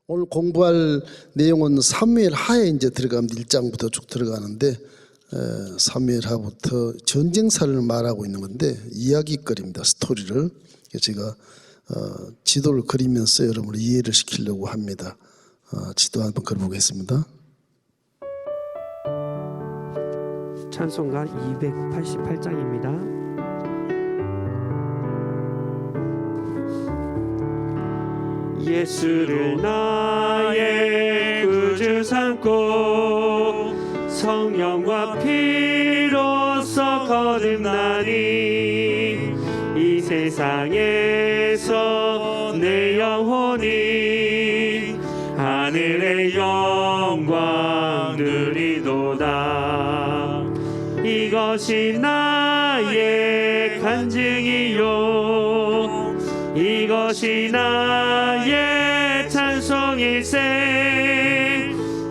오늘 공부할 내용은 사무엘 하에 이제 들어가면 1장부터 쭉 들어가는데 사무엘 하부터 전쟁사를 말하고 있는 건데 이야기거리입니다. 스토리를 제가 지도를 그리면서 여러분을 이해를 시키려고 합니다. 지도 한번 그려보겠습니다. 찬송가 288장입니다. 예수를 나의 구주 삼고 성령과 피로써 거듭나니 이 세상에서 내 영혼이 하늘의 영광 누리도다. 이것이 나의 간증이요 이것이 나의 찬송일세.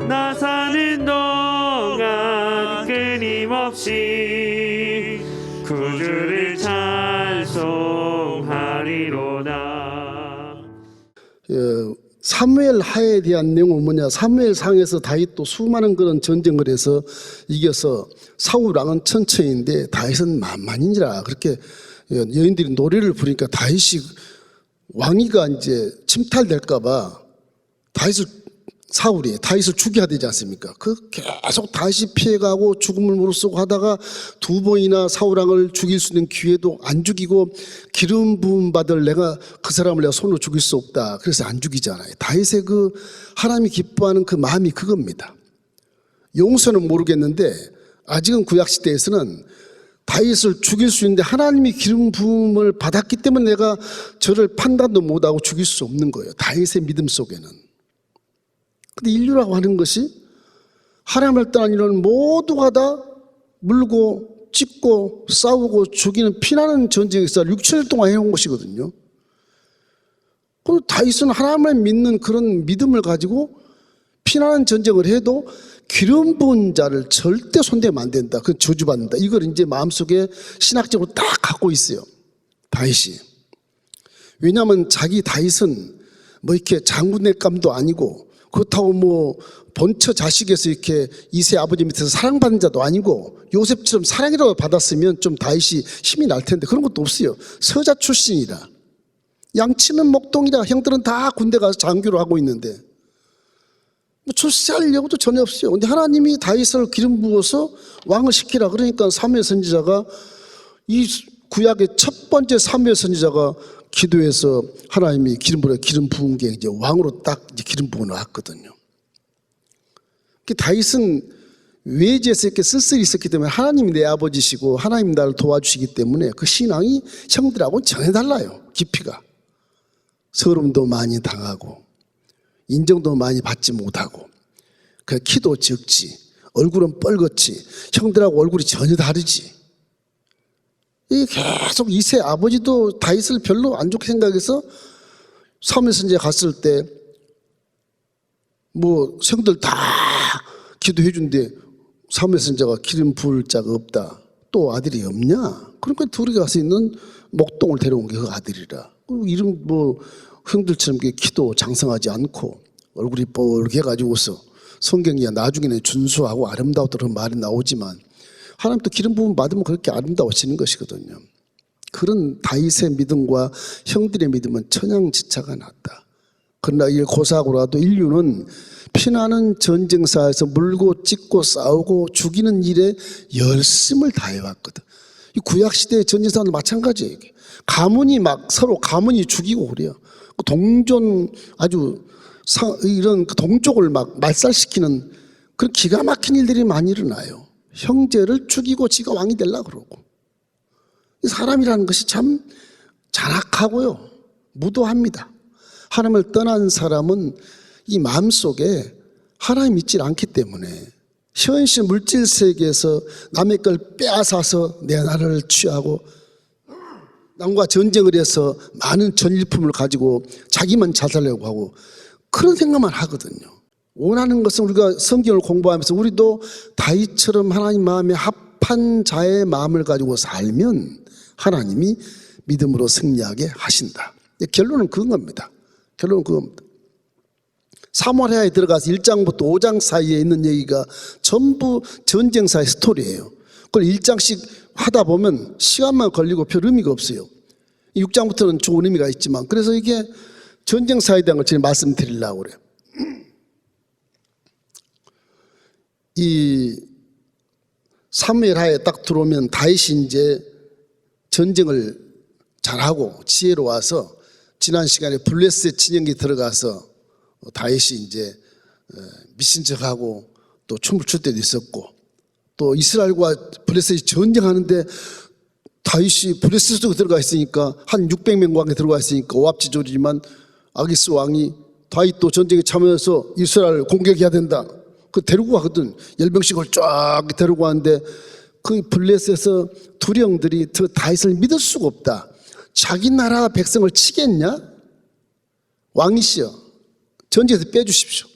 나 사는 동안 끊임없이 구주를 찬송하리로다. 사무엘 하에 대한 내용은 뭐냐? 사무엘 상에서 다윗도 수많은 그런 전쟁을 해서 이겨서 사울 왕은 천천히인데 다윗은 만만인지라 그렇게 여인들이 노래를 부르니까 다윗이 왕위가 이제 침탈될까봐 사울이 다윗을 죽여야 되지 않습니까? 계속 다윗이 피해가고 죽음을 무릅쓰고 하다가 두 번이나 사울 왕을 죽일 수 있는 기회도 안 죽이고 기름 부음 받을 내가 그 사람을 내가 손으로 죽일 수 없다. 그래서 안 죽이잖아요. 다윗의 하나님이 기뻐하는 그 마음이 그겁니다. 용서는 모르겠는데 아직은 구약 시대에서는 다윗을 죽일 수 있는데 하나님이 기름 부음을 받았기 때문에 내가 저를 판단도 못하고 죽일 수 없는 거예요. 다윗의 믿음 속에는. 근데 인류라고 하는 것이 하나님을 떠난 인류는 모두가 다 물고 찢고 싸우고 죽이는 피나는 전쟁에서 6천년 동안 해온 것이거든요. 그리고 다윗은 하나님을 믿는 그런 믿음을 가지고 피나는 전쟁을 해도 기름 부은 자를 절대 손대면 안 된다. 그건 저주받는다. 이걸 이제 마음속에 신학적으로 딱 갖고 있어요. 다윗이. 왜냐하면 다윗은 이렇게 장군의감도 아니고 그렇다고 본처 자식에서 이렇게 이세 아버지 밑에서 사랑받는 자도 아니고 요셉처럼 사랑이라도 받았으면 좀 다윗이 힘이 날 텐데 그런 것도 없어요. 서자 출신이라. 양치는 목동이라. 형들은 다 군대 가서 장교를 하고 있는데 출세할 여부도 전혀 없어요. 근데 하나님이 다윗을 기름 부어서 왕을 시키라 그러니까 사무엘 선지자가 이 구약의 첫 번째 사무엘 선지자가 기도해서 하나님이 기름 부은 게 이제 왕으로 딱 이제 기름 부어 놨거든요. 다윗은 외지에서 이렇게 쓸쓸히 있었기 때문에 하나님이 내 아버지시고 하나님이 나를 도와주시기 때문에 그 신앙이 형들하고는 전혀 달라요. 깊이가. 서름도 많이 당하고 인정도 많이 받지 못하고 그 키도 적지 얼굴은 뻘겋지 형들하고 얼굴이 전혀 다르지. 계속 이세 아버지도 다윗을 별로 안 좋게 생각해서 사무엘 선지자 갔을 때 형들 다 기도해 준대. 사무엘 선지자가 기름 부을 자가 없다. 또 아들이 없냐? 그러니까 둘이 가서 있는 목동을 데려온 게 그 아들이라. 이름 형들처럼 키도 장성하지 않고 얼굴이 뻘개가지고서 성경이야 나중에는 준수하고 아름다웠다는 말이 나오지만 하나님도 기름 부음 받으면 그렇게 아름다워지는 것이거든요. 그런 다윗의 믿음과 형들의 믿음은 천양지차가 났다. 그러나 이를 고사하고라도 인류는 피나는 전쟁사에서 물고 찢고 싸우고 죽이는 일에 열심을 다해왔거든. 이 구약시대의 전쟁사는 마찬가지예요. 가문이 서로 가문이 죽이고 그래요. 동전 이런 동족을 말살시키는 그런 기가 막힌 일들이 많이 일어나요. 형제를 죽이고 지가 왕이 되려고 그러고. 사람이라는 것이 참 잔악하고요. 무도합니다. 하나님을 떠난 사람은 이 마음속에 하나님 믿지 않기 때문에 현실 물질 세계에서 남의 걸 빼앗아서 내 나라를 취하고 남과 전쟁을 해서 많은 전리품을 가지고 자기만 잘 살려고 하고 그런 생각만 하거든요. 원하는 것은 우리가 성경을 공부하면서 우리도 다윗처럼 하나님 마음에 합한 자의 마음을 가지고 살면 하나님이 믿음으로 승리하게 하신다. 결론은 그건 겁니다. 결론은 그겁니다. 사무엘하에 들어가서 1장부터 5장 사이에 있는 얘기가 전부 전쟁사의 스토리예요. 그걸 1장씩 하다 보면 시간만 걸리고 별 의미가 없어요. 6장부터는 좋은 의미가 있지만, 그래서 이게 전쟁사에 대한 걸 제가 말씀드리려고 그래요. 이 사무엘하에 딱 들어오면 다윗이 이제 전쟁을 잘하고 지혜로워서 지난 시간에 블레셋 진영에 들어가서 다윗이 이제 미친 척하고 또 춤을 출 때도 있었고, 또 이스라엘과 블레셋이 전쟁하는데 다윗이 블레셋 속에 들어가 있으니까 한 600명 왕에 들어가 있으니까 오합지졸이지만 아기스 왕이 다윗 또 전쟁에 참여해서 이스라엘을 공격해야 된다. 그 데리고 가거든. 열병씩을 쫙 데리고 가는데 그 블레셋에서 두령들이 저 다윗을 믿을 수가 없다. 자기 나라 백성을 치겠냐? 왕이시여, 전쟁에서 빼주십시오.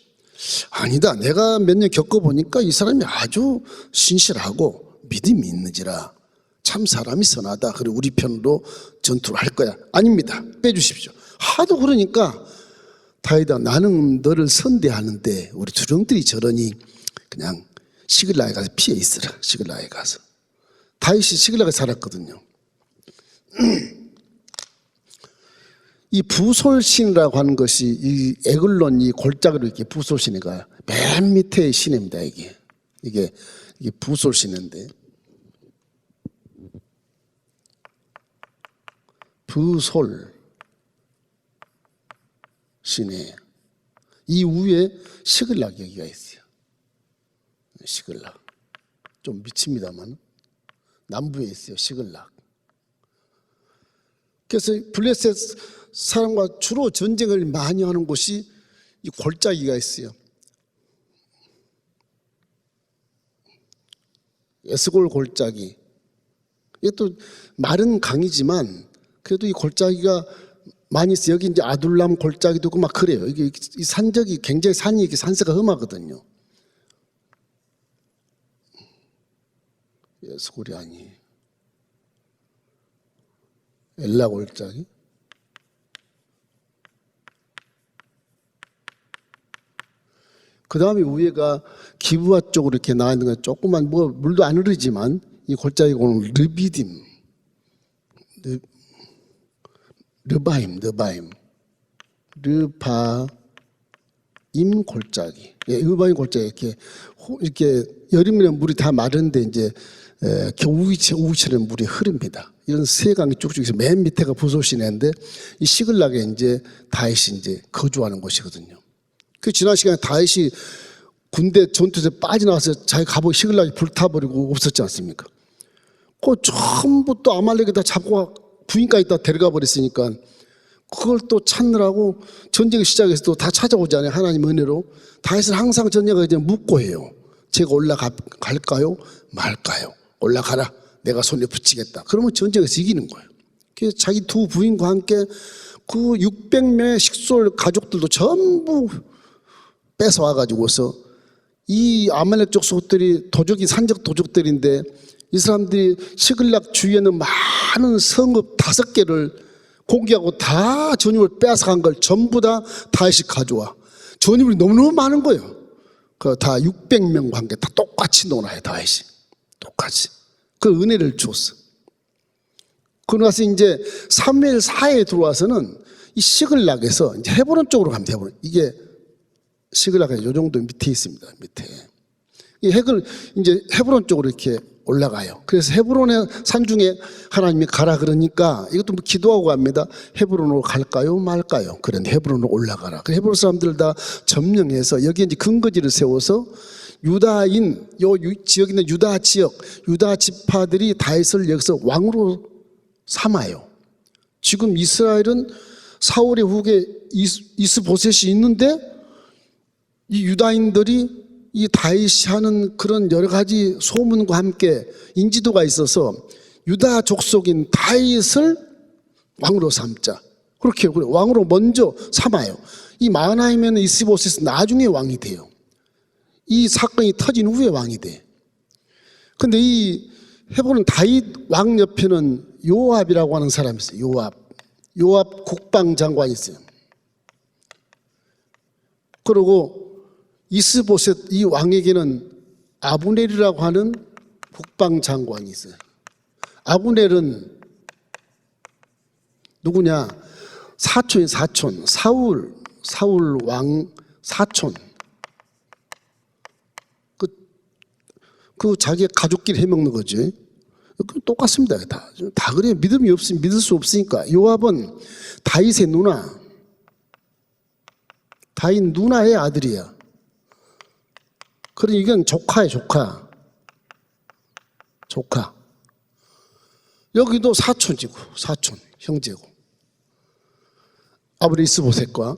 아니다. 내가 몇 년 겪어보니까 이 사람이 아주 신실하고 믿음이 있는지라 참 사람이 선하다. 그리고 우리 편으로 전투를 할 거야. 아닙니다. 빼주십시오. 하도 그러니까 다윗아, 나는 너를 선대하는데 우리 두령들이 저러니 그냥 시글락에 가서 피해 있으라. 시글락에 가서. 다윗이 시글락에 살았거든요. 이 부솔신이라고 하는 것이 이 에글론 이 골짜기로 이렇게 부솔신이 가요. 맨 밑에 신입니다. 이게 부솔신인데, 부솔 신이에요. 이 위에 시글락 여기가 있어요. 시글락 좀 미칩니다만 남부에 있어요. 시글락. 그래서 블레셋 사람과 주로 전쟁을 많이 하는 곳이 이 골짜기가 있어요. 에스골 골짜기. 이것도 마른 강이지만 그래도 이 골짜기가 많이 있어요. 여기 이제 아둘람 골짜기도 있고 막 그래요. 이게 이 산적이 굉장히 산이 이렇게 산세가 험하거든요. 에스골이 아니에요. 엘라 골짜기. 그 다음에 위에가 기브아 쪽으로 이렇게 나와 있는 건 조그만 뭐 물도 안 흐르지만 이 골짜기가 오늘 르비딤, 르바임 골짜기. 예, 르바임 골짜기 이렇게 여름이면 물이 다 마른데 이제 겨우기처럼 물이 흐릅니다. 이런 세 강이 쭉쭉 있어서 맨 밑에가 부솔시내인데 이 시글락에 이제 다윗이 이제 거주하는 곳이거든요. 그 지난 시간에 다윗이 군대 전투에서 빠져나와서 자기 갑옷 시글락이 불타버리고 없었지 않습니까? 그거 전부 또 아말렉이 다 잡고 부인까지 다 데려가 버렸으니까 그걸 또 찾느라고 전쟁 시작해서 또 다 찾아오잖아요. 하나님 은혜로. 다윗은 항상 전쟁을 이제 묻고 해요. 제가 올라갈까요? 말까요? 올라가라. 내가 손에 붙이겠다. 그러면 전쟁에서 이기는 거예요. 그래서 자기 두 부인과 함께 그 600명의 식솔 가족들도 전부 뺏어와가지고서 이 아말렉 족 속들이 산적 도적들인데 이 사람들이 시글락 주위에는 많은 성읍 5개를 공개하고 다 전유물 빼앗아간 걸 전부 다 다윗이 가져와. 전유물이 너무너무 많은 거예요. 그 다 600명과 함께 다 똑같이 놀아요. 다윗이 똑같이 그 은혜를 줬어. 그러고 나서 이제 사무엘 4에 들어와서는 이 시글락에서 이제 헤브론 쪽으로 가면 돼요. 이게 시글락이 요 정도 밑에 있습니다. 밑에 이 이제 헤브론 쪽으로 이렇게 올라가요. 그래서 헤브론의 산중에 하나님이 가라 그러니까 이것도 뭐 기도하고 갑니다. 헤브론으로 갈까요 말까요? 그런데 헤브론으로 올라가라. 그 헤브론 사람들 다 점령해서 여기에 이제 근거지를 세워서 유다인 요 지역에 있는 유다 지역 유다 지파들이 다윗을 여기서 왕으로 삼아요. 지금 이스라엘은 사울의 후계 이스보셋이 있는데 이 유다인들이 이 다윗이 하는 그런 여러 가지 소문과 함께 인지도가 있어서 유다 족속인 다윗을 왕으로 삼자. 그렇게 왕으로 먼저 삼아요. 이 마하나임에는 이스보셋은 나중에 왕이 돼요. 이 사건이 터진 후에 왕이 돼. 근데 이 헤브론 다윗 왕 옆에는 요압이라고 하는 사람이 있어요. 요압 국방장관이 있어요. 그리고 이스보셋 이 왕에게는 아브넬이라고 하는 국방장관이 있어요. 아브넬은 누구냐? 사촌이 사촌. 사울 왕 사촌. 그 자기 가족끼리 해먹는 거지. 똑같습니다. 다 그래요. 믿음이 없으면 믿을 수 없으니까. 요압은 다윗의 누나. 다윗 누나의 아들이야. 그러니 이건 조카예요, 조카. 조카. 여기도 사촌이고, 사촌, 형제고. 아버지 이스보셋과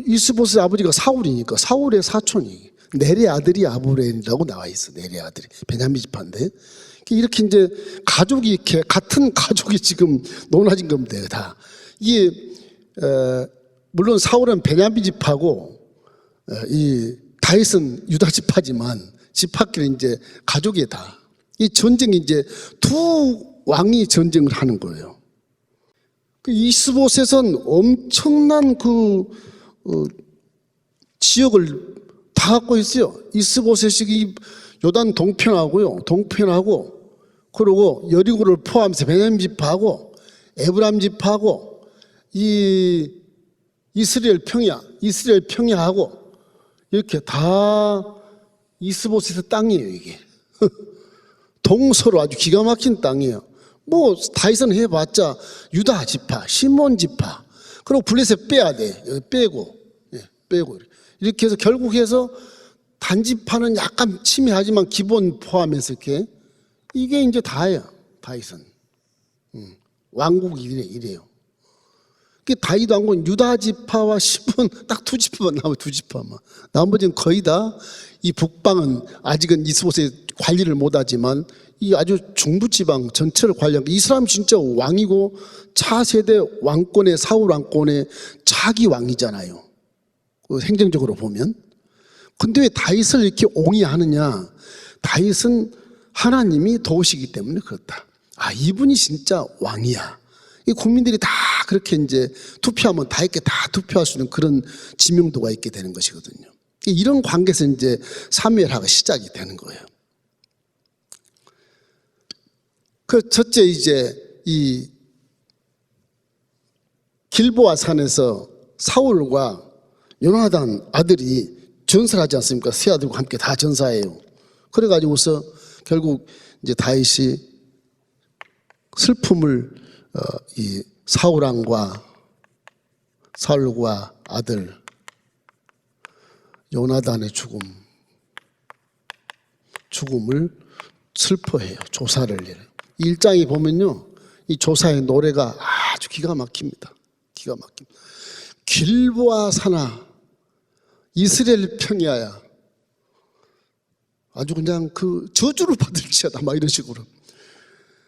이스보셋 아버지가 사울이니까 사울의 사촌이 넬의 아들이 아브넬이라고 나와 있어. 넬의 아들이 베냐민 지파인데 이렇게 이제 가족이 이렇게 같은 가족이 지금 논하진 겁니다. 다 이게 물론 사울은 베냐민 지파고 이 다윗은 유다 지파지만 지파끼리 이제 가족이 다 이 전쟁이 이제 두 왕이 전쟁을 하는 거예요. 그 이스보셋은 엄청난 그 지역을 다 갖고 있어요. 이스보셋이 요단 동편하고 그리고 여리고를 포함해서 베냐민 지파하고 에브라임 지파하고 이 이스라엘 평야하고 이렇게 다 이스보셋의 땅이에요. 이게 동서로 아주 기가 막힌 땅이에요. 뭐 다윗은 해봤자 유다 지파, 시몬 지파, 그리고 블레셋 빼야 돼. 여기 빼고 이렇게 해서 결국 해서 단지파는 약간 침해하지만 기본 포함해서 이게 이제 다예요. 다윗은 왕국이 이래요. 다윗 왕국은 유다 지파와 시몬 딱 두 지파만 나와요. 두 지파만. 나머지는 거의 다 이 북방은 아직은 이스보셋 관리를 못하지만 이 아주 중부지방 전체를 관리한 이스라엘 진짜 왕이고 차세대 왕권의 사울 왕권의 차기 왕이잖아요. 행정적으로 보면. 근데 왜 다윗을 이렇게 옹이하느냐? 다윗은 하나님이 도우시기 때문에 그렇다. 아, 이분이 진짜 왕이야. 이 국민들이 다 그렇게 이제 투표하면 다윗께 다 투표할 수 있는 그런 지명도가 있게 되는 것이거든요. 이런 관계에서 이제 사무엘하가 시작이 되는 거예요. 그 첫째 이제 이 길보아 산에서 사울과 요나단 아들이 전사를 하지 않습니까? 세 아들과 함께 다 전사해요. 그래가지고서 결국 이제 다윗이 슬픔을 이 사울왕과 사울과 아들 요나단의 죽음을 슬퍼해요. 조사를 해요. 1장에 보면요, 이 조사의 노래가 아주 기가 막힙니다. 기가 막힙니다. 길보아 산아 이스라엘 평야야. 아주 그냥 그 저주를 받을지어다 막 이런 식으로.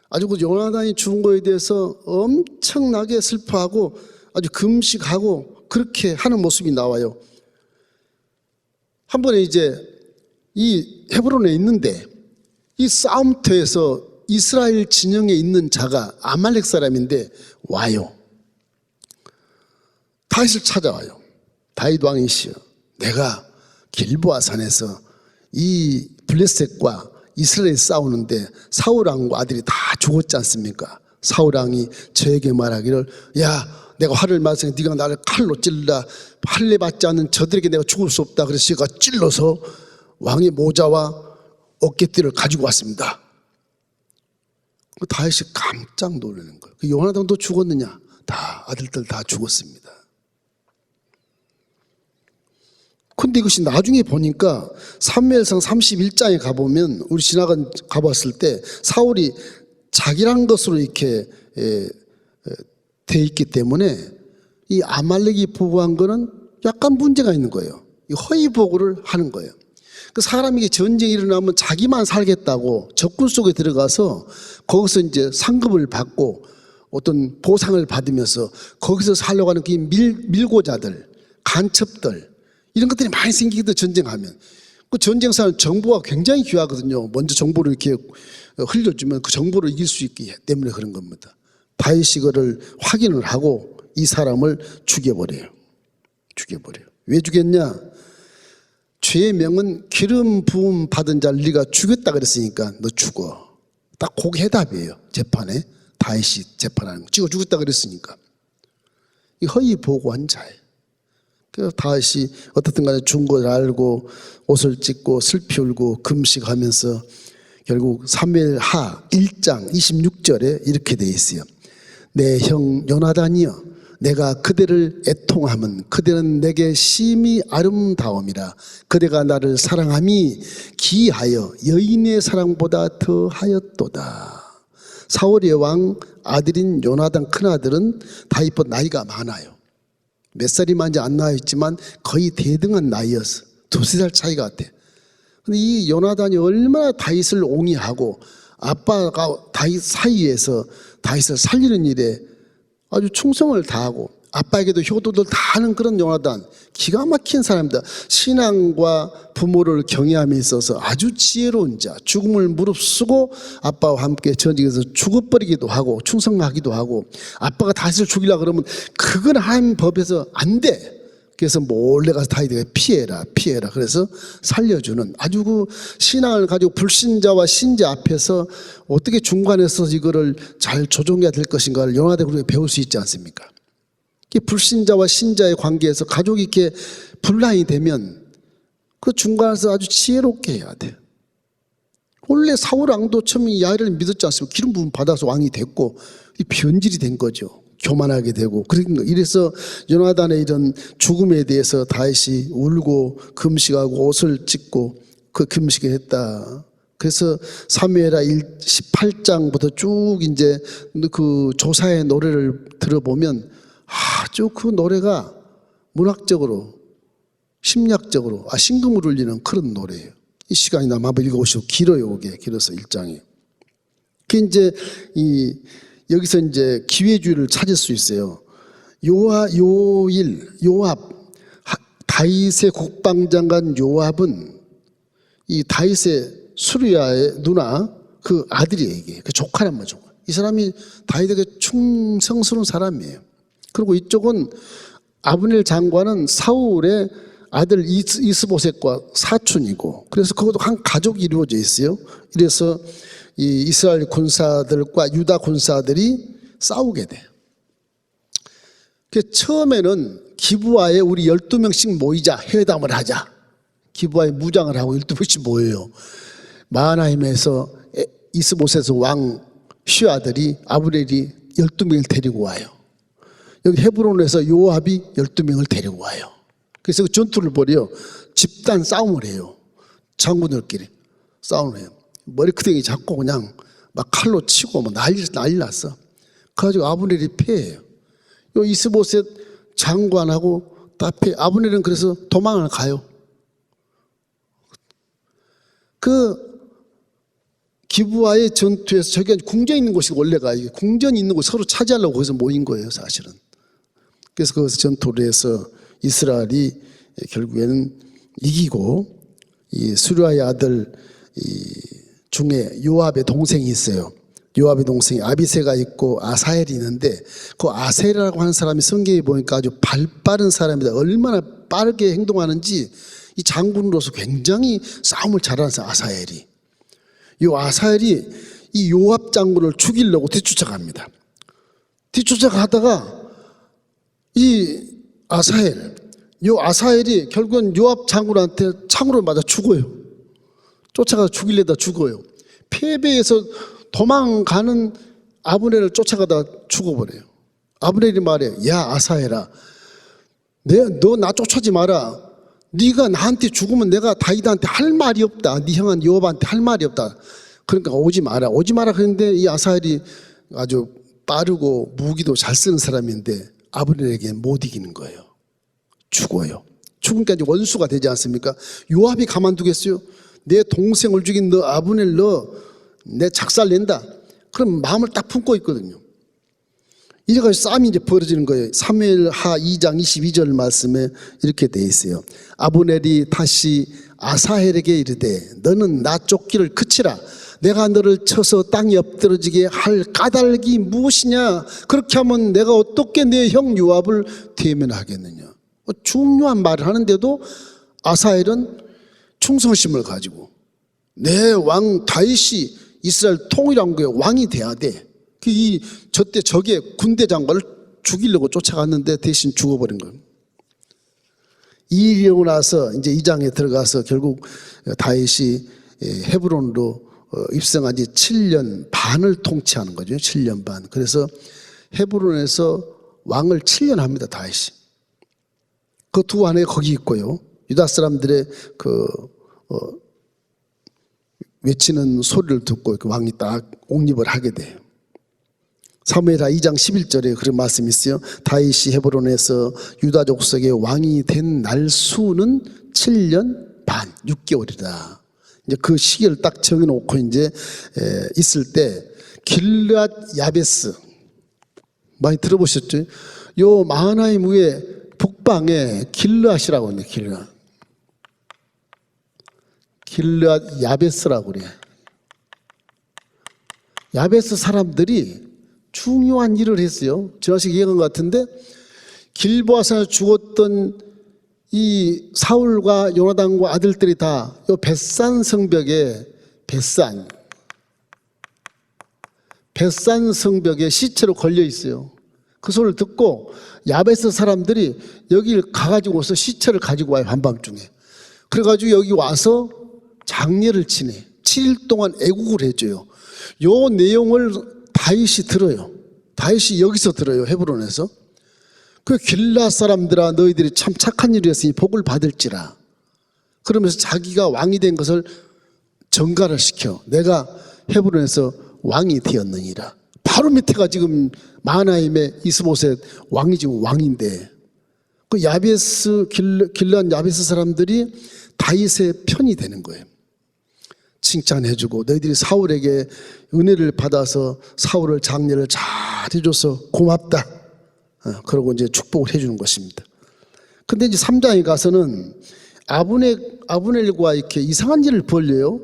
아주 그 요나단이 죽은 거에 대해서 엄청나게 슬퍼하고 아주 금식하고 그렇게 하는 모습이 나와요. 한 번에 이제 이 헤브론에 있는데 이 싸움터에서 이스라엘 진영에 있는 자가 아말렉 사람인데 와요. 다윗을 찾아와요. 다윗 왕이시여, 내가 길보아 산에서 이 블레셋과 이스라엘이 싸우는데 사울왕과 아들이 다 죽었지 않습니까? 사울왕이 저에게 말하기를, 야, 내가 화를 맞으니 네가 나를 칼로 찔러라. 할례 받지 않는 저들에게 내가 죽을 수 없다. 그래서 제가 찔러서 왕의 모자와 어깨띠를 가지고 왔습니다. 다윗이 깜짝 놀라는 거예요. 요나단도 죽었느냐? 다 아들들 다 죽었습니다. 근데 이것이 나중에 보니까 사무엘상 31장에 가보면 우리 가봤을 때 사울이 자기란 것으로 이렇게 돼 있기 때문에 이 아말렉이 보고한 거는 약간 문제가 있는 거예요. 허위 보고를 하는 거예요. 그 사람이 전쟁이 일어나면 자기만 살겠다고 적군 속에 들어가서 거기서 이제 상급을 받고 어떤 보상을 받으면서 거기서 살려고 하는 그 밀고자들, 간첩들 이런 것들이 많이 생기거든요. 전쟁하면. 그 전쟁사는 정보가 굉장히 귀하거든요. 먼저 정보를 이렇게 흘려주면 그 정보를 이길 수 있기 때문에 그런 겁니다. 다윗이 그를 확인을 하고 이 사람을 죽여버려요. 왜 죽였냐? 죄의 명은 기름 부음 받은 자를 네가 죽였다 그랬으니까 너 죽어. 딱 그게 해답이에요. 재판에. 다윗이 재판하는 거. 찍어 죽였다 그랬으니까. 이 허위 보고한 자예요. 그래서 다윗이 어떻든 간에 죽은 걸 알고 옷을 찢고 슬피 울고 금식하면서 결국 사무엘하 1장 26절에 이렇게 돼 있어요. 내 형 요나단이여, 내가 그대를 애통함은 그대는 내게 심히 아름다움이라. 그대가 나를 사랑함이 기하여 여인의 사랑보다 더하였도다. 사울의 왕 아들인 요나단 큰아들은 다윗보다 나이가 많아요. 몇 살이 많지 안 나와 있지만 거의 대등한 나이였어. 두세 살 차이가 같아. 근데 이 요나단이 얼마나 다윗을 옹이하고 아빠가 다윗 사이에서 다윗을 살리는 일에 아주 충성을 다하고 아빠에게도 효도를 다 하는 그런 요나단, 기가 막힌 사람이다. 신앙과 부모를 경외함에 있어서 아주 지혜로운 자, 죽음을 무릅쓰고 아빠와 함께 전쟁에서 죽어버리기도 하고 충성하기도 하고, 아빠가 다윗을 죽이려고 그러면 그건 하나님 법에서 안 돼. 그래서 몰래 가서 다윗에게 피해라. 그래서 살려주는 아주 그 신앙을 가지고 불신자와 신자 앞에서 어떻게 중간에서 이거를 잘 조정해야 될 것인가를 요나단에게 우리가 배울 수 있지 않습니까? 불신자와 신자의 관계에서 가족이 이렇게 분란이 되면 그 중간에서 아주 지혜롭게 해야 돼. 원래 사울 왕도 처음에 야훼를 믿었지 않습니까? 기름 부음 받아서 왕이 됐고 변질이 된 거죠. 교만하게 되고. 이래서 요나단의 이런 죽음에 대해서 다윗이 울고 금식하고 옷을 찢고 그 금식을 했다. 그래서 사무엘하 18장부터 쭉 이제 그 조사의 노래를 들어보면 아주 그 노래가 문학적으로 심리학적으로 심금을 울리는 그런 노래예요. 이 시간이 나면 한번 읽어보시고, 길어요. 이게 길어서 1장이. 그 이제 여기서 이제 기회주의를 찾을 수 있어요. 요압 다윗의 국방장관 요압은 이 다윗의 수르야의 누나 그 아들이에요. 이게 그 조카란 말이죠. 이 사람이 다윗에게 충성스러운 사람이에요. 그리고 이쪽은 아브넬 장관은 사울의 아들 이스보셋과 사촌이고, 그래서 그것도 한 가족이 이루어져 있어요. 이래서 이 이스라엘 군사들과 유다 군사들이 싸우게 돼요. 처음에는 기브아에 우리 12명씩 모이자, 회담을 하자. 기브아에 무장을 하고 12명씩 모여요. 마하나임에서 이스보셋 왕 시아들이 아브넬이 12명을 데리고 와요. 여기 헤브론에서 요압이 12명을 데리고 와요. 그래서 그 전투를 벌여 집단 싸움을 해요. 장군들끼리 싸움을 해요. 머리크댕이 잡고 그냥 막 칼로 치고 뭐 난리 났어. 그래가지고 아브넬이 패해요. 요 이스보셋 장관하고 다 패. 아브넬은 그래서 도망을 가요. 그 기브아의 전투에서 저기가 궁전 있는 곳이 원래가 궁전이 있는 곳 서로 차지하려고 거기서 모인 거예요, 사실은. 그래서 거기서 전투를 해서 이스라엘이 결국에는 이기고, 이 수르야의 아들 중에 요압의 동생이 있어요. 요압의 동생이 아비새가 있고 아사헬이 있는데, 그 아사헬이라고 하는 사람이 성경에 보니까 아주 발빠른 사람이다. 얼마나 빠르게 행동하는지, 이 장군으로서 굉장히 싸움을 잘하는 사람 아사헬이. 이 아사헬이 이 요압 장군을 죽이려고 뒤쫓아갑니다. 뒤쫓아가다가 이 아사헬이 결국은 요압 장군한테 창으로 맞아 죽어요. 쫓아가서 죽이려다 죽어요. 패배해서 도망가는 아브넬을 쫓아가다 죽어버려요. 아브넬이 말해요. 야 아사헬아, 너 나 쫓아지 마라. 네가 나한테 죽으면 내가 다윗한테 할 말이 없다. 네 형한 요압한테 할 말이 없다. 그러니까 오지 마라. 그런데 이 아사헬이 아주 빠르고 무기도 잘 쓰는 사람인데 아브넬에게 못 이기는 거예요. 죽어요. 죽으니까 이제 원수가 되지 않습니까? 요압이 가만두겠어요? 내 동생을 죽인 너 아브넬 내 작살낸다. 그럼 마음을 딱 품고 있거든요. 이래가지고 싸움이 이제 벌어지는 거예요. 사무엘하 2장 22절 말씀에 이렇게 돼 있어요. 아브넬이 다시 아사헬에게 이르되 너는 나 쫓기를 그치라. 내가 너를 쳐서 땅에 엎드러지게 할 까닭이 무엇이냐? 그렇게 하면 내가 어떻게 내 형 요압을 대면하겠느냐? 중요한 말을 하는데도 아사엘은 충성심을 가지고 내 왕 다윗이 이스라엘 통일왕국의 왕이 돼야 돼. 저때 적의 군대 장관을 죽이려고 쫓아갔는데 대신 죽어버린 거예요. 이 일이 일어나고 나서 이제 2장에 들어가서 결국 다윗이 헤브론으로 입성한 지 7년 반을 통치하는 거죠. 7년 반. 그래서 헤브론에서 왕을 7년 합니다. 다윗이. 그 두 아내가 거기 있고요. 유다 사람들의 외치는 소리를 듣고 왕이 딱 옹립을 하게 돼요. 사무엘하 2장 11절에 그런 말씀이 있어요. 다윗이 헤브론에서 유다 족속의 왕이 된 날 수는 7년 반, 6개월이다. 이제 그 시기를 딱 정해놓고 이제 있을 때 길르앗 야베스 많이 들어보셨죠? 요 마하나임 위에 북방에 길르앗이라고 하는데 길르앗 야베스라고 그래. 야베스 사람들이 중요한 일을 했어요. 지나치게 얘기한 것 같은데 길보아산에서 죽었던 이 사울과 요나단과 아들들이 다 요 벳산 성벽에 벳산 성벽에 시체로 걸려 있어요. 그 소리를 듣고 야베스 사람들이 여기를 가가지고서 시체를 가지고 와요. 한밤중에. 그래가지고 여기 와서 장례를 치네. 7일 동안 애국을 해줘요. 요 내용을 다윗이 들어요. 다윗이 여기서 들어요. 헤브론에서. 그 길라 사람들아 너희들이 참 착한 일을 했으니 복을 받을지라. 그러면서 자기가 왕이 된 것을 전가를 시켜. 내가 헤브론에서 왕이 되었느니라. 바로 밑에가 지금 마하나임의 이스보셋 왕이 지금 왕인데 그 야베스 길르앗 야베스 사람들이 다윗의 편이 되는 거예요. 칭찬해주고 너희들이 사울에게 은혜를 받아서 사울을 장례를 잘 해줘서 고맙다. 그러고 이제 축복을 해주는 것입니다. 근데 이제 3장에 가서는 아브넬과 이렇게 이상한 일을 벌려요.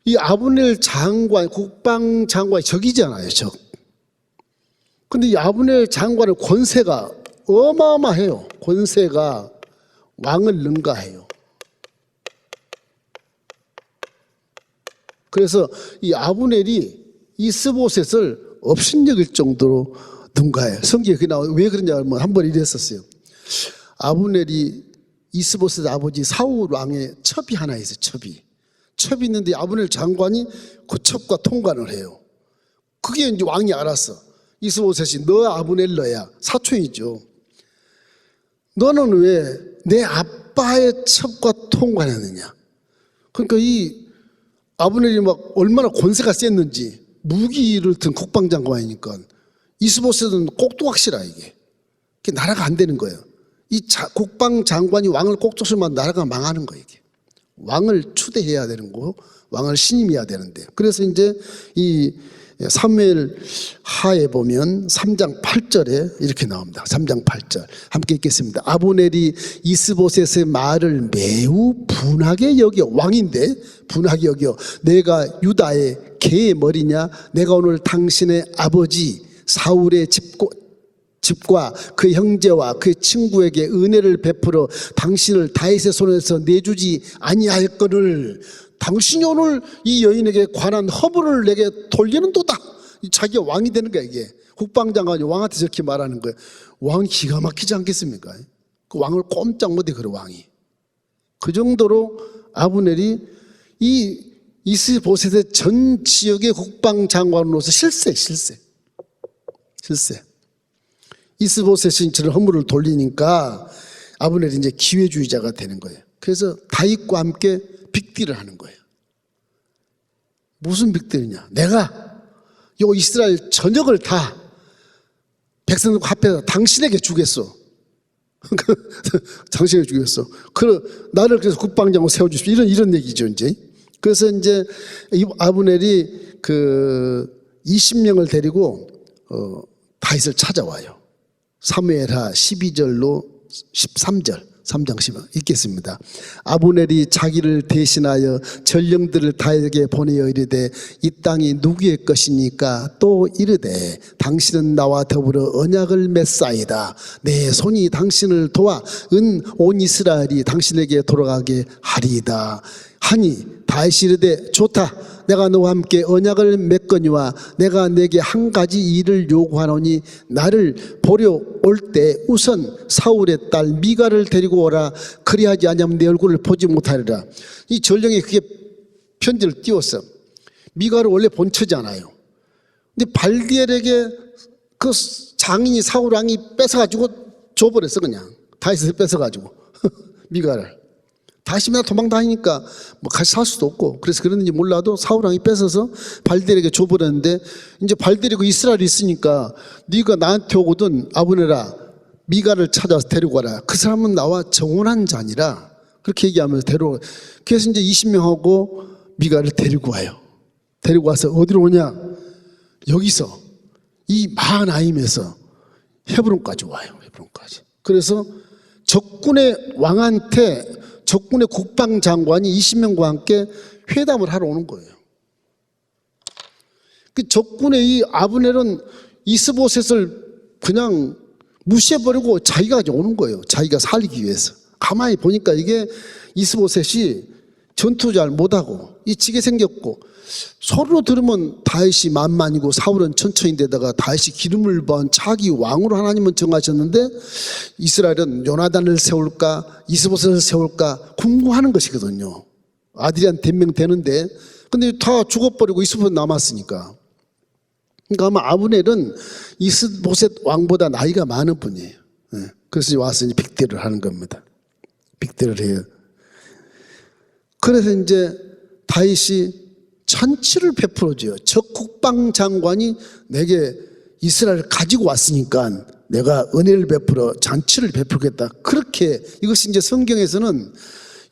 이 아브넬 장관, 국방장관이 적이잖아요, 적. 근데 이 아브넬 장관의 권세가 어마어마해요. 권세가 왕을 능가해요. 그래서 이 아브넬이 이스보셋을 업신여길 정도로 능가해요. 성경에 그게 나와요. 왜 그러냐면 한 번 이랬었어요. 아브넬이 이스보셋 아버지 사울 왕의 첩이 하나 있어요. 첩이 있는데 아브넬 장관이 그 첩과 통관을 해요. 그게 이제 왕이 알았어. 이스보셋이 너 아브넬 너야. 사촌이죠. 너는 왜 내 아빠의 첩과 통관했느냐. 그러니까 이 아브넬이 막 얼마나 권세가 셌는지 무기를 든 국방장관이니까 이스보셋은 꼭두각시라 이게. 나라가 안 되는 거예요. 이 국방장관이 왕을 꼭두각시면 나라가 망하는 거예요. 이게. 왕을 추대해야 되는 거고 왕을 신임해야 되는데 그래서 이제 이 사무엘 하에 보면 3장 8절에 이렇게 나옵니다. 3장 8절 함께 읽겠습니다. 아브넬이 이스보셋의 말을 매우 분하게 여겨 왕인데 분하게 여겨 내가 유다의 개의 머리냐 내가 오늘 당신의 아버지 사울의 집과 그 형제와 그 친구에게 은혜를 베풀어 당신을 다윗의 손에서 내주지 아니하였거늘 당신이 오늘 이 여인에게 관한 허물을 내게 돌리는도다. 자기가 왕이 되는 거야 이게. 국방장관이 왕한테 저렇게 말하는 거예요. 왕이 기가 막히지 않겠습니까? 그 왕을 꼼짝 못해 그래 왕이. 그 정도로 아브넬이 이 이스보셋의 전 지역의 국방장관으로서 실세. 이스보셋이 저런 허물을 돌리니까 아브넬이 이제 기회주의자가 되는 거예요. 그래서 다윗과 함께 빅딜을 하는 거예요. 무슨 빅딜이냐? 내가 요 이스라엘 전역을 다 백성들과 합해서 당신에게 주겠어. 당신에게 주겠어. 나를 그래서 국방장으로 세워주십시오. 이런 얘기죠, 이제. 그래서 이제 아브넬이 20명을 데리고 다윗을 찾아와요. 사무엘하 12절로 13절 3장 10절 읽겠습니다. 아브넬이 자기를 대신하여 전령들을 다윗에게 보내어 이르되 이 땅이 누구의 것이니까 또 이르되 당신은 나와 더불어 언약을 맺사이다. 내 손이 당신을 도와 은 온 이스라엘이 당신에게 돌아가게 하리이다. 하니 다윗이 이르되 좋다. 내가 너와 함께 언약을 맺거니와 내가 내게 한 가지 일을 요구하노니 나를 보려 올 때 우선 사울의 딸 미가를 데리고 오라. 그리하지 아니하면 내 얼굴을 보지 못하리라. 이 전령이 그게 편지를 띄웠어. 미가를 원래 본처잖아요. 근데 발디엘에게 그 장인이 사울 왕이 뺏어가지고 줘버렸어. 그냥 다윗을 뺏어가지고 미가를. 다시 맨날 도망다니니까 뭐 같이 살 수도 없고 그래서 그랬는지 몰라도 사울왕이 뺏어서 발디엘에게 줘버렸는데 이제 발디엘이고 이스라엘이 있으니까 네가 나한테 오거든 아브넬아 미가를 찾아서 데리고 와라. 그 사람은 나와 정혼한 자니라. 그렇게 얘기하면서 데려와. 그래서 이제 20명하고 미가를 데리고 와요. 데리고 와서 어디로 오냐? 여기서 이 마하나임에서 헤브론까지 와요. 헤브론까지. 그래서 적군의 왕한테 적군의 국방장관이 20명과 함께 회담을 하러 오는 거예요. 그 적군의 이 아브넬은 이스보셋을 그냥 무시해버리고 자기가 오는 거예요. 자기가 살기 위해서. 가만히 보니까 이게 이스보셋이 전투 잘 못하고 이 지게 생겼고 서로 들으면 다윗이 만만이고 사울은 천천히인데다가 다윗이 기름을 부은 차기 왕으로 하나님은 정하셨는데 이스라엘은 요나단을 세울까 이스보셋을 세울까 궁금하는 것이거든요. 아들이 한 100명 되는데 근데 다 죽어버리고 이스보셋 남았으니까. 그러니까 아마 아브넬은 이스보셋 왕보다 나이가 많은 분이에요. 그래서 와서 이제 빅대를 하는 겁니다. 빅대를 해요. 그래서 이제 다윗이 잔치를 베풀어줘요. 적 국방장관이 내게 이스라엘을 가지고 왔으니까 내가 은혜를 베풀어 잔치를 베풀겠다. 그렇게 이것이 이제 성경에서는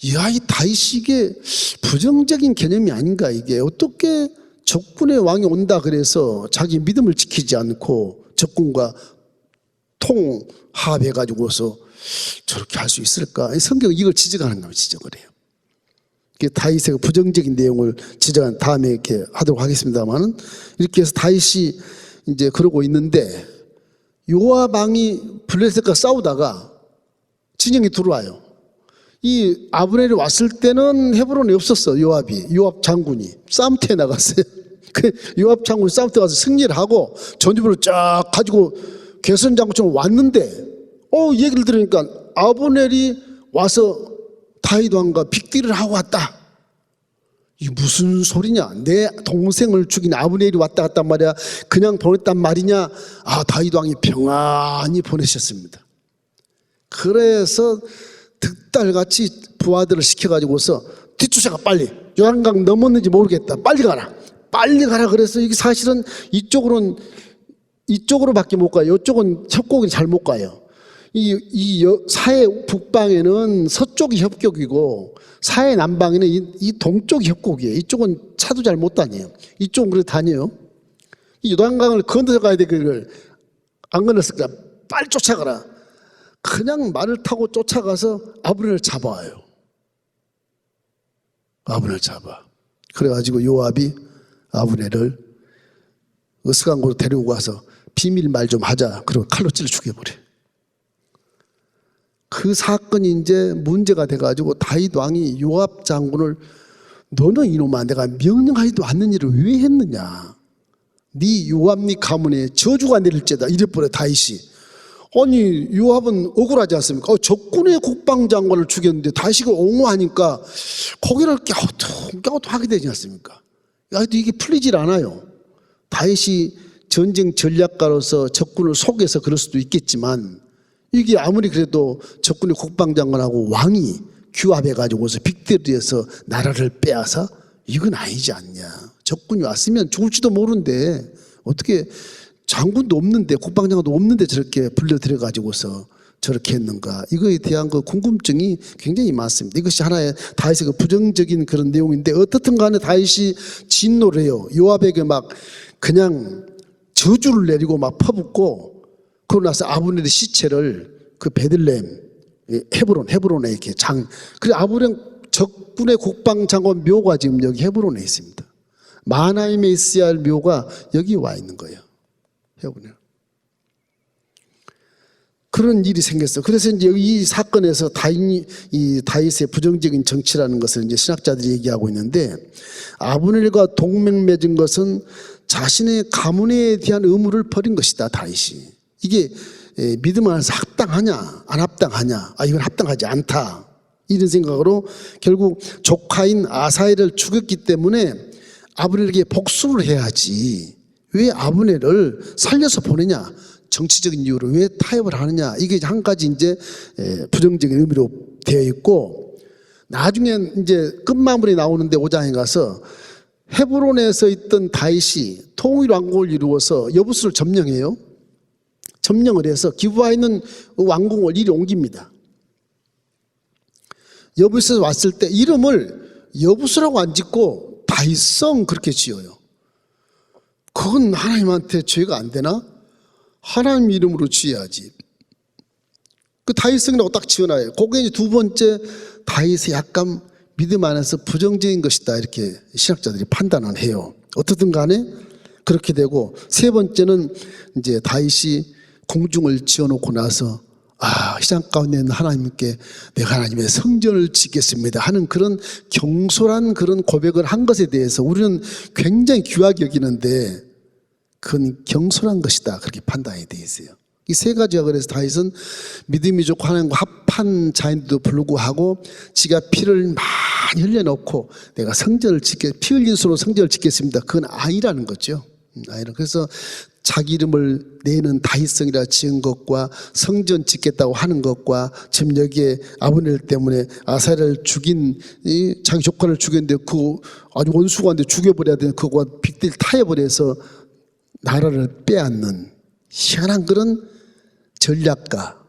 이야 이 다윗이 이게 부정적인 개념이 아닌가. 이게 어떻게 적군의 왕이 온다 그래서 자기 믿음을 지키지 않고 적군과 통합해 가지고서 저렇게 할 수 있을까. 성경은 이걸 지적하는 거예요. 지적을 해요. 다윗의 부정적인 내용을 지적한 다음에 이렇게 하도록 하겠습니다만은 이렇게 해서 다윗이 이제 그러고 있는데 요압 왕이 블레셋과 싸우다가 진영이 들어와요. 이 아브넬이 왔을 때는 헤브론에 없었어. 요압 장군이 싸움터에 나갔어요. 그 요압 장군이 싸움터에 가서 승리를 하고 전투부를 쫙 가지고 개선 장군처럼 왔는데 얘기를 들으니까 아브넬이 와서 다윗 왕과 빅딜을 하고 왔다. 이게 무슨 소리냐? 내 동생을 죽인 아브넬이 왔다 갔단 말이야. 그냥 보냈단 말이냐? 다윗 왕이 평안히 보내셨습니다. 그래서 득달같이 부하들을 시켜가지고서 뒤쫓아가 빨리. 요단강 넘었는지 모르겠다. 빨리 가라. 빨리 가라. 그래서 이게 사실은 이쪽으로밖에 못 가요. 이쪽은 협곡이 잘 못 가요. 이 사해 북방에는 서쪽이 협곡이고 사해 남방에는 이 동쪽이 협곡이에요. 이쪽은 차도 잘 못 다녀요. 이쪽은 그래도 다녀요. 이 요단강을 건너서 가야 돼. 그걸 안 건넜을까? 빨리 쫓아가라. 그냥 말을 타고 쫓아가서 아브넬을 잡아와요. 아브넬을 잡아. 그래가지고 요압이 아브넬을 어스간고로 데리고 가서 비밀 말 좀 하자. 그리고 칼로 찔러 죽여버려. 그 사건이 이제 문제가 돼가지고 다윗 왕이 요압 장군을 너는 이놈아 내가 명령하지도 않는 일을 왜 했느냐. 네 요압 네 가문에 저주가 내릴지다. 이래버려 다윗이. 아니 요압은 억울하지 않습니까? 적군의 국방장관을 죽였는데 다윗이 옹호하니까 거기를 갸우뚱하게 되지 않습니까? 이게 풀리질 않아요. 다윗이 전쟁 전략가로서 적군을 속여서 그럴 수도 있겠지만 이게 아무리 그래도 적군의 국방장관하고 왕이 규합해가지고서 빅데리에서 나라를 빼앗아? 이건 아니지 않냐. 적군이 왔으면 죽을지도 모르는데 어떻게 장군도 없는데 국방장관도 없는데 저렇게 불려들여가지고서 저렇게 했는가. 이거에 대한 그 궁금증이 굉장히 많습니다. 이것이 하나의 다윗의 그 부정적인 그런 내용인데 어떻든 간에 다윗이 진노를 해요. 요압에게 막 그냥 저주를 내리고 막 퍼붓고 그러고 나서 아브넬의 시체를 그 베들레헴 헤브론에 이렇게 그래 아브넬 적군의 국방장관 묘가 지금 여기 헤브론에 있습니다. 마하나임에 있어야 할 묘가 여기 와 있는 거예요. 헤브론. 그런 일이 생겼어요. 그래서 이제 이 사건에서 다윗의 부정적인 정치라는 것을 이제 신학자들이 얘기하고 있는데, 아브넬과 동맹 맺은 것은 자신의 가문에 대한 의무를 버린 것이다, 다윗이. 이게 믿음 안에서 합당하냐, 안 합당하냐, 이건 합당하지 않다, 이런 생각으로 결국 조카인 아사엘을 죽였기 때문에 아브넬에게 복수를 해야지, 왜 아브넬을 살려서 보내냐, 정치적인 이유로 왜 타협을 하느냐, 이게 한 가지 이제 부정적인 의미로 되어 있고, 나중에 이제 끝마무리 나오는데 5장에 가서 헤브론에서 있던 다윗이 통일 왕국을 이루어서 여부스를 점령해요. 점령을 해서 기브아에 있는 왕궁을 이리 옮깁니다. 여부스에서 왔을 때 이름을 여부스라고 안 짓고 다윗성 그렇게 지어요. 그건 하나님한테 죄가 안 되나? 하나님 이름으로 지어야지. 그 다윗성이라고 딱 지어놔요. 그게 이제 두 번째, 다윗의 약간 믿음 안에서 부정적인 것이다, 이렇게 신학자들이 판단을 해요. 어떻든 간에 그렇게 되고, 세 번째는 이제 다윗이 공중을 지어놓고 나서 희장 가운데 있는 하나님께 내가 하나님의 성전을 짓겠습니다 하는 그런 경솔한 그런 고백을 한 것에 대해서 우리는 굉장히 귀하게 여기는데, 그건 경솔한 것이다, 그렇게 판단이 되어 있어요. 이 세 가지가, 그래서 다윗은 믿음이 좋고 하나님과 합한 자인데도 불구하고 지가 피를 많이 흘려놓고 내가 성전을 피 흘린 수로 성전을 짓겠습니다, 그건 아니라는 거죠. 그래서 자기 이름을 내는 다윗성이라 지은 것과 성전 짓겠다고 하는 것과 지금 여기에 아브넬 때문에 아사엘을 죽인 자기 조카를 죽였는데 그 아주 원수가인데 죽여버려야 되는 그거와 빅딜 타협을 해서 나라를 빼앗는 희한한 그런 전략가,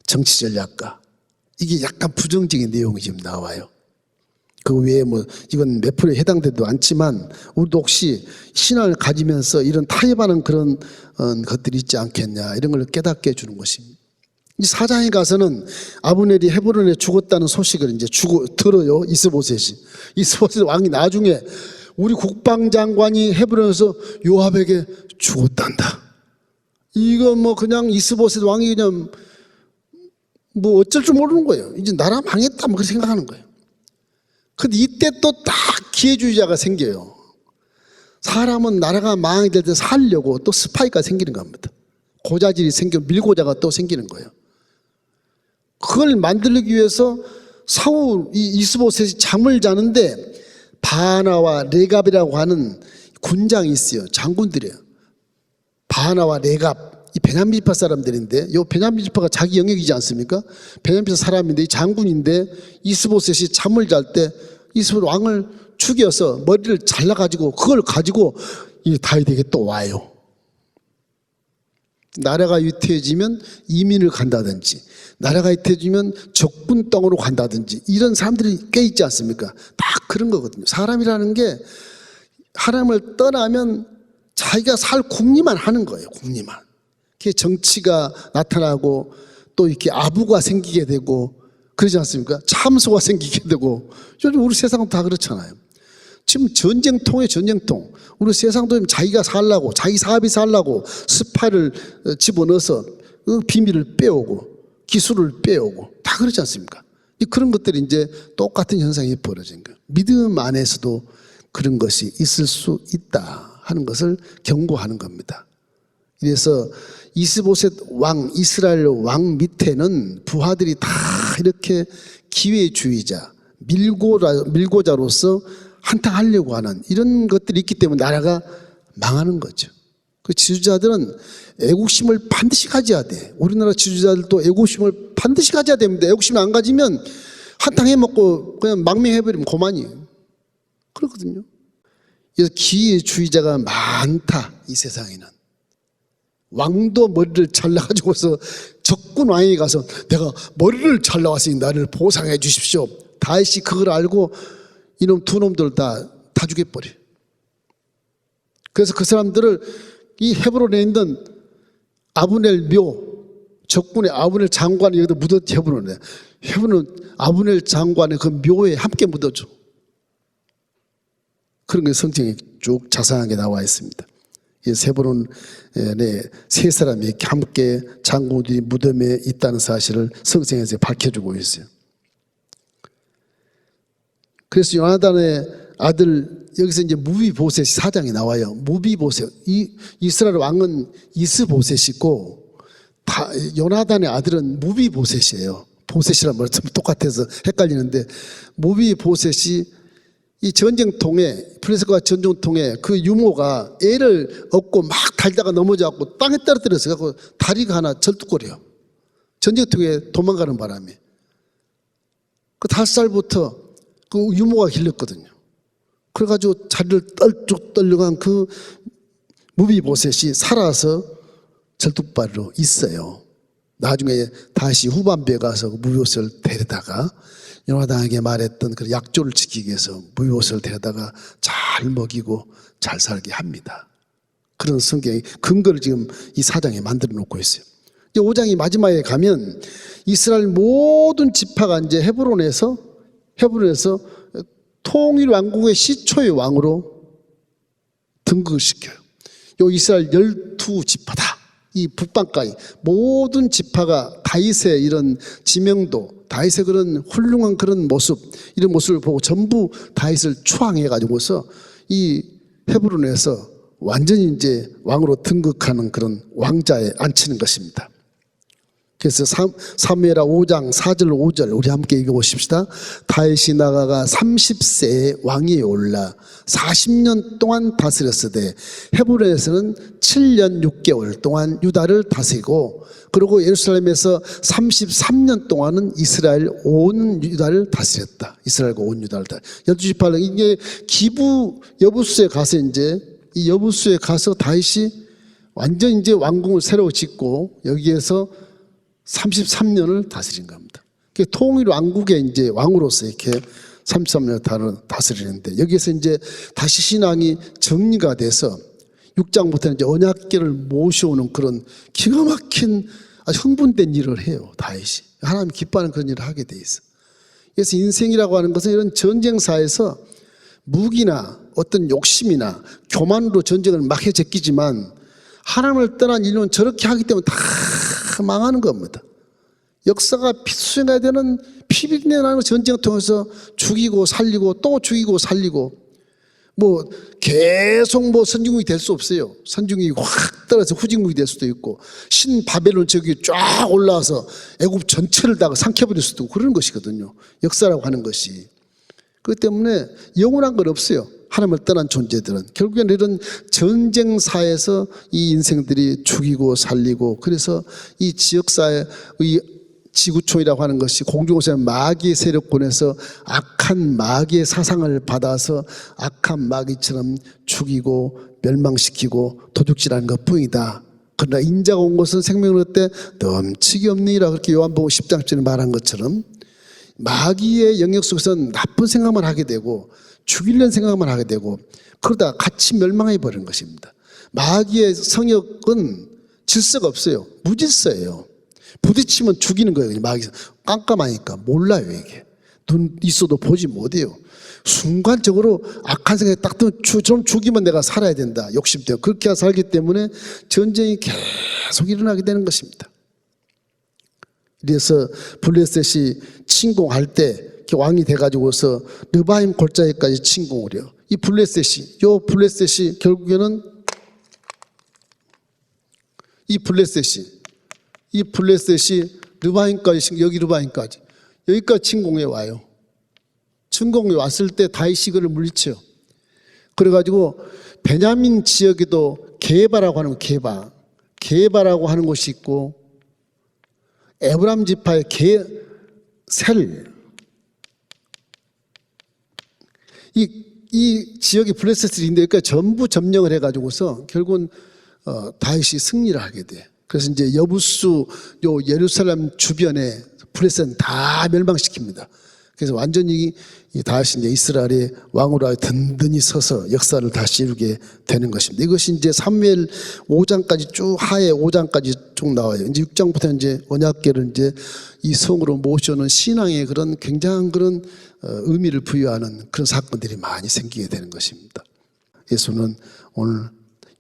정치 전략가, 이게 약간 부정적인 내용이 지금 나와요. 그 외에 이건 몇 프로에 해당되지도 않지만 우리도 혹시 신앙을 가지면서 이런 타협하는 그런 것들이 있지 않겠냐, 이런 걸 깨닫게 해주는 것입니다. 이 4장에 가서는 아브넬이 헤브론에 죽었다는 소식을 이제 들어요. 이스보셋 왕이 나중에 우리 국방장관이 헤브론에서 요압에게 죽었단다. 이거 그냥 이스보셋 왕이 그냥 어쩔 줄 모르는 거예요. 이제 나라 망했다, 그렇게 생각하는 거예요. 근데 이때 또 딱 기회주의자가 생겨요. 사람은 나라가 망하게 될 때 살려고 또 스파이가 생기는 겁니다. 고자질이 밀고자가 또 생기는 거예요. 그걸 만들기 위해서 이스보셋이 잠을 자는데 바하나와 레갑이라고 하는 군장이 있어요. 장군들이에요. 바하나와 레갑, 이 베냐민 지파 사람들인데, 이 베냐민 지파가 자기 영역이지 않습니까? 베냐민 지파 사람인데, 이 장군인데, 이스보셋이 잠을 잘 때 이스보셋 왕을 죽여서 머리를 잘라가지고 그걸 가지고 이 다윗에게 또 와요. 나라가 위태해지면 이민을 간다든지, 나라가 위태해지면 적군 땅으로 간다든지, 이런 사람들이 꽤 있지 않습니까? 다 그런 거거든요. 사람이라는 게 하나님을 떠나면 자기가 살 궁리만 하는 거예요. 궁리만. 그게 정치가 나타나고 또 이렇게 아부가 생기게 되고 그러지 않습니까? 참소가 생기게 되고, 요즘 우리 세상은 다 그렇잖아요. 지금 전쟁통이에요, 전쟁통. 우리 세상도 자기가 살라고, 자기 사업이 살라고 스파이를 집어넣어서 비밀을 빼오고 기술을 빼오고 다 그렇지 않습니까? 그런 것들이 이제 똑같은 현상이 벌어진 거예요. 믿음 안에서도 그런 것이 있을 수 있다 하는 것을 경고하는 겁니다. 그래서 이스보셋 왕, 이스라엘 왕 밑에는 부하들이 다 이렇게 기회주의자, 밀고자로서 한탕하려고 하는 이런 것들이 있기 때문에 나라가 망하는 거죠. 그 지주자들은 애국심을 반드시 가져야 돼. 우리나라 지주자들도 애국심을 반드시 가져야 됩니다. 애국심을 안 가지면 한탕 해먹고 그냥 망명해버리면 그만이에요. 그렇거든요. 그래서 기회주의자가 많다, 이 세상에는. 왕도 머리를 잘라가지고서 적군 왕에게 가서 내가 머리를 잘라왔으니 나를 보상해 주십시오. 다윗이 그걸 알고 이놈 두 놈들 다 죽여버려. 그래서 그 사람들을 이 헤브론에 있는 아브넬 묘, 적군의 아브넬 장관이 여기다 묻었지. 헤브론에. 헤브론 아브넬 장관의 그 묘에 함께 묻어줘. 그런 게 성경에 쭉 자세하게 나와 있습니다. 이 헤브론에 세 사람이 함께 장군들이 무덤에 있다는 사실을 성경에서 밝혀주고 있어요. 그래서 요나단의 아들, 여기서 이제 무비보셋 사장이 나와요. 무비보셋. 이스라엘 왕은 이스보셋이고, 요나단의 아들은 무비보셋이에요. 보셋이란 말이 똑같아서 헷갈리는데, 무비보셋이 이 전쟁통에, 플레셋과 전쟁통에 그 유모가 애를 업고 막 달다가 넘어져갖고 땅에 떨어뜨려서 갖고 다리가 하나 절뚝거려요. 전쟁통에 도망가는 바람에. 그 5살부터 그 유모가 길렀거든요. 그래가지고 자리를 떨쭉 떨려간 그 무비보셋이 살아서 절뚝발로 있어요. 나중에 다시 후반부에 가서 무비보셋을 데려다가 요나단에게 말했던 그 약조를 지키기 위해서 무비보셋을 데려다가 잘 먹이고 잘 살게 합니다. 그런 성경의 근거를 지금 이 사장에 만들어 놓고 있어요. 이제 5장이 마지막에 가면 이스라엘 모든 지파가 이제 헤브론에서 통일 왕국의 시초의 왕으로 등극을 시켜요. 요 이스라엘 12지파다. 이 북방까지 모든 지파가 다윗의 이런 지명도, 다윗의 그런 훌륭한 그런 모습, 이런 모습을 보고 전부 다윗을 추앙해 가지고서 이 헤브론에서 완전히 이제 왕으로 등극하는 그런 왕자에 앉히는 것입니다. 그래서 사무엘하 5장 4절 5절 우리 함께 읽어보십시다. 다윗이 나아가 30세에 왕위에 올라 40년 동안 다스렸으되 헤브론에서는 7년 6개월 동안 유다를 다스리고, 그리고 예루살렘에서 33년 동안은 이스라엘 온 유다를 다스렸다. 이스라엘과 온 유다를 다스렸다. 12지파는 이게 기부 여부수에 가서 이제 이 여부수에 가서 다윗이 완전 이제 왕궁을 새로 짓고 여기에서 33년을 다스린 겁니다. 통일 왕국의 이제 왕으로서 이렇게 33년을 다스리는데, 여기에서 이제 다시 신앙이 정리가 돼서 6장부터는 이제 언약궤를 모셔오는 그런 기가 막힌 아주 흥분된 일을 해요. 다윗이 하나님 기뻐하는 그런 일을 하게 돼 있어. 그래서 인생이라고 하는 것은 이런 전쟁사에서 무기나 어떤 욕심이나 교만으로 전쟁을 막 해 제끼지만, 하나님을 떠난 인류는 저렇게 하기 때문에 다 망하는 겁니다. 역사가 수행해야 되는 피비린내나는 전쟁을 통해서 죽이고 살리고 또 죽이고 살리고, 뭐 계속 뭐 선진국이 될 수 없어요. 선진국이 확 떨어져 후진국이 될 수도 있고, 신바벨론 지역이 쫙 올라와서 애굽 전체를 다 삼켜버릴 수도 있고, 그런 것이거든요. 역사라고 하는 것이. 그렇기 때문에 영원한 건 없어요. 하나님을 떠난 존재들은 결국에는 이런 전쟁사에서 이 인생들이 죽이고 살리고, 그래서 이 지역사의 이 지구촌이라고 하는 것이 공중에서 마귀의 세력권에서 악한 마귀의 사상을 받아서 악한 마귀처럼 죽이고 멸망시키고 도둑질하는 것뿐이다. 그러나 인자가 온 것은 생명을 얻되 넘치게 없느니라, 그렇게 요한복음 10장쯤에 말한 것처럼 마귀의 영역 속에서는 나쁜 생각만 하게 되고 죽이려는 생각만 하게 되고, 그러다 같이 멸망해 버리는 것입니다. 마귀의 성역은 질서가 없어요. 무질서예요. 부딪히면 죽이는 거예요. 마귀 깜깜하니까 몰라요. 이게 눈 있어도 보지 못해요. 순간적으로 악한 생각이 딱 뜨면 좀 죽이면 내가 살아야 된다, 욕심 때문에 그렇게 살기 때문에 전쟁이 계속 일어나게 되는 것입니다. 그래서 블레셋이 침공할 때 왕이 돼가지고서 르바임 골짜기까지 침공을 해요. 이 블레셋이 결국에는 이 블레셋이 르바임까지, 여기까지 침공해 와요. 침공해 왔을 때 다윗이 그를 물리쳐요. 그래가지고 베냐민 지역에도 게바라고 하는 게바라고 하는 곳이 있고, 에브람 지파의 셀, 이 지역이 블레셋이 있는데 여기까지 전부 점령을 해가지고서 결국은 다윗이 승리를 하게 돼. 그래서 이제 여부수 요 예루살렘 주변에 블레셋은 다 멸망시킵니다. 그래서 완전히 다시 이제 이스라엘의 왕으로 든든히 서서 역사를 다시 이루게 되는 것입니다. 이것이 이제 사무엘 5장까지 쭉 하에 5장까지 쭉 나와요. 이제 6장부터 이제 언약궤를 이제 이 성으로 모셔오는 신앙의 그런 굉장한 그런 의미를 부여하는 그런 사건들이 많이 생기게 되는 것입니다. 예수는 오늘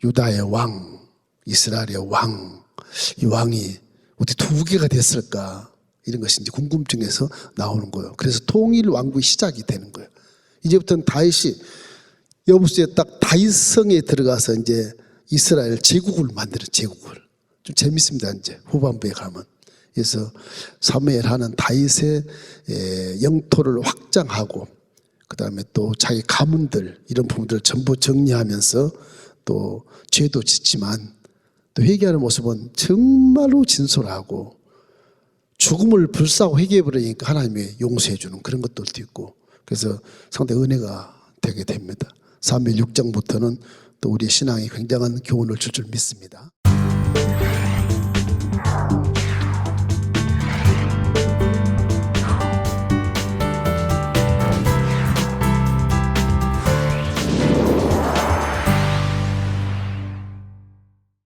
유다의 왕, 이스라엘의 왕, 이 왕이 어떻게 두 개가 됐을까? 이런 것이 이제 궁금증에서 나오는 거예요. 그래서 통일 왕국이 시작이 되는 거예요. 이제부터는 다윗이 여부수에 딱 다윗성에 들어가서 이제 이스라엘 제국을 만드는 제국을. 좀 재밌습니다. 이제 후반부에 가면. 그래서 사무엘 하는 다윗의 영토를 확장하고 그다음에 또 자기 가문들 이런 부분들을 전부 정리하면서 또 죄도 짓지만 또 회개하는 모습은 정말로 진솔하고 죽음을 불사하고 회개해버리니까 하나님이 용서해 주는 그런 것들도 있고 그래서 상당히 은혜가 되게 됩니다. 사무엘 6장부터는 또 우리의 신앙이 굉장한 교훈을 줄 믿습니다.